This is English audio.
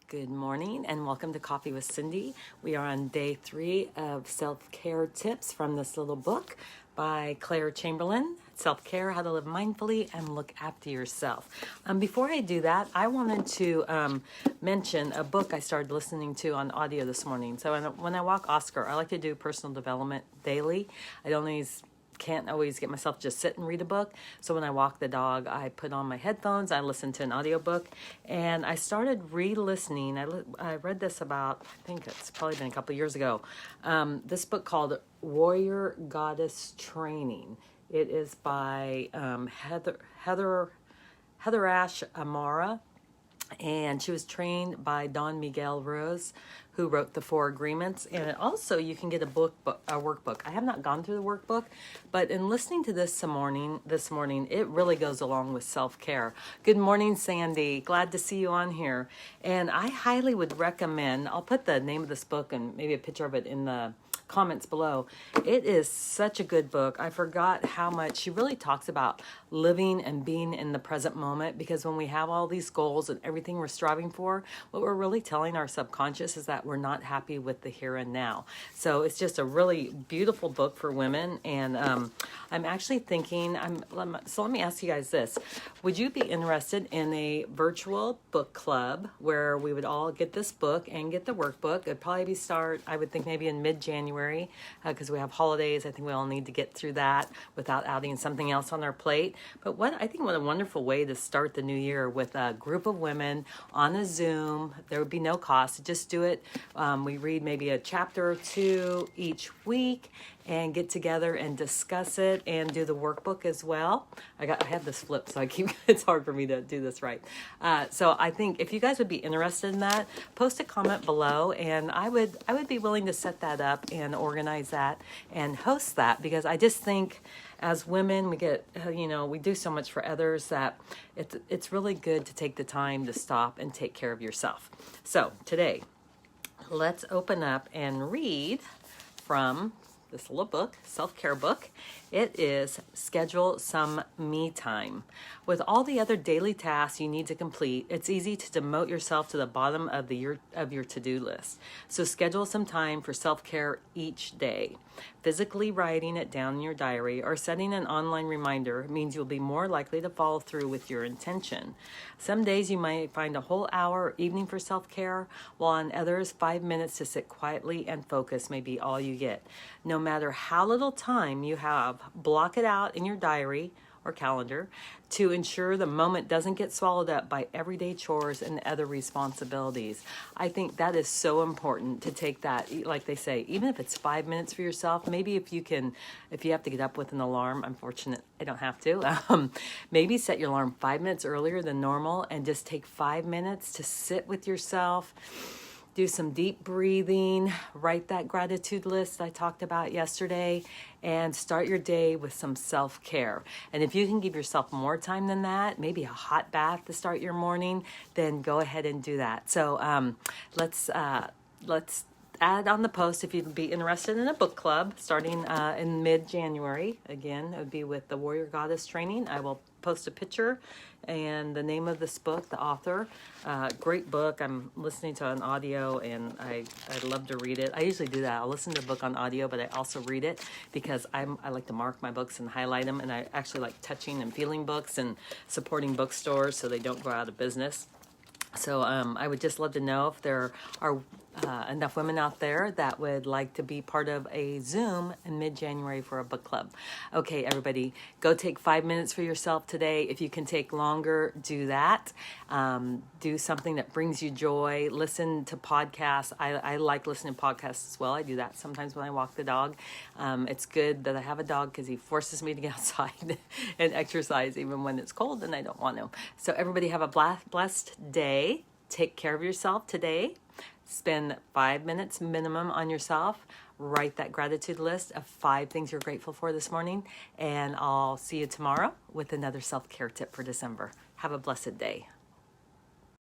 Good morning and welcome to Coffee with Cindy. We are on day 3 of self-care tips from this little book by Claire Chamberlain, Self-Care, How to Live Mindfully and Look After Yourself. Before I do that, I wanted to mention a book I started listening to on audio this morning. So when I walk Oscar, I like to do personal development daily. Can't always get myself to just sit and read a book. So when I walk the dog, I put on my headphones, I listen to an audiobook, and I started re-listening. I read this about, I think it's probably been a couple of years ago, this book called Warrior Goddess Training. It is by Heather Ash Amara, and she was trained by Don Miguel Ruiz, who wrote the 4 Agreements. And also you can get a workbook. I have not gone through the workbook, but in listening to this morning, it really goes along with self-care. Good morning, Sandy. Glad to see you on here. And I highly would recommend, I'll put the name of this book and maybe a picture of it in the comments below. It is such a good book. I forgot how much she really talks about living and being in the present moment, because when we have all these goals and everything we're striving for, what we're really telling our subconscious is that we're not happy with the here and now. So it's just a really beautiful book for women. And I'm actually thinking, so let me ask you guys this. Would you be interested in a virtual book club where we would all get this book and get the workbook? It'd probably I would think maybe in mid-January, because we have holidays. I think we all need to get through that without adding something else on our plate. But what a wonderful way to start the new year, with a group of women on a Zoom. There would be no cost. Just do it. We read maybe a chapter or 2 each week and get together and discuss it and do the workbook as well. I have this flipped, so it's hard for me to do this right. So I think if you guys would be interested in that, post a comment below, and I would be willing to set that up and organize that and host that, because I just think as women, we get, we do so much for others that it's really good to take the time to stop and take care of yourself. So today, let's open up and read from this little book, self-care book. It is Schedule Some Me Time. With all the other daily tasks you need to complete, it's easy to demote yourself to the bottom of your to-do list. So schedule some time for self-care each day. Physically writing it down in your diary or setting an online reminder means you'll be more likely to follow through with your intention. Some days you might find a whole hour or evening for self-care, while on others, 5 minutes to sit quietly and focus may be all you get. No matter how little time you have, block it out in your diary or calendar to ensure the moment doesn't get swallowed up by everyday chores and other responsibilities. I think that is so important to take that, like they say, even if it's 5 minutes for yourself. Maybe if you have to get up with an alarm, I'm fortunate I don't have to, maybe set your alarm 5 minutes earlier than normal and just take 5 minutes to sit with yourself. Do some deep breathing, write that gratitude list I talked about yesterday, and start your day with some self-care. And if you can give yourself more time than that, maybe a hot bath to start your morning, then go ahead and do that. So let's add on the post if you'd be interested in a book club starting in mid-January. Again, it would be with the Warrior Goddess Training. I will post a picture and the name of this book, the author. Great book. I'm listening to an audio and I love to read it. I usually do that. I'll listen to a book on audio, but I also read it because I like to mark my books and highlight them. And I actually like touching and feeling books and supporting bookstores so they don't go out of business. So I would just love to know if there are enough women out there that would like to be part of a Zoom in mid-January for a book club. Okay, everybody, go take 5 minutes for yourself today. If you can take longer, do that. Do something that brings you joy. Listen to podcasts. I like listening to podcasts as well. I do that sometimes when I walk the dog. It's good that I have a dog because he forces me to get outside and exercise even when it's cold and I don't want to. So everybody have a blessed day. Take care of yourself today. Spend 5 minutes minimum on yourself. Write that gratitude list of 5 things you're grateful for this morning. And I'll see you tomorrow with another self-care tip for December. Have a blessed day.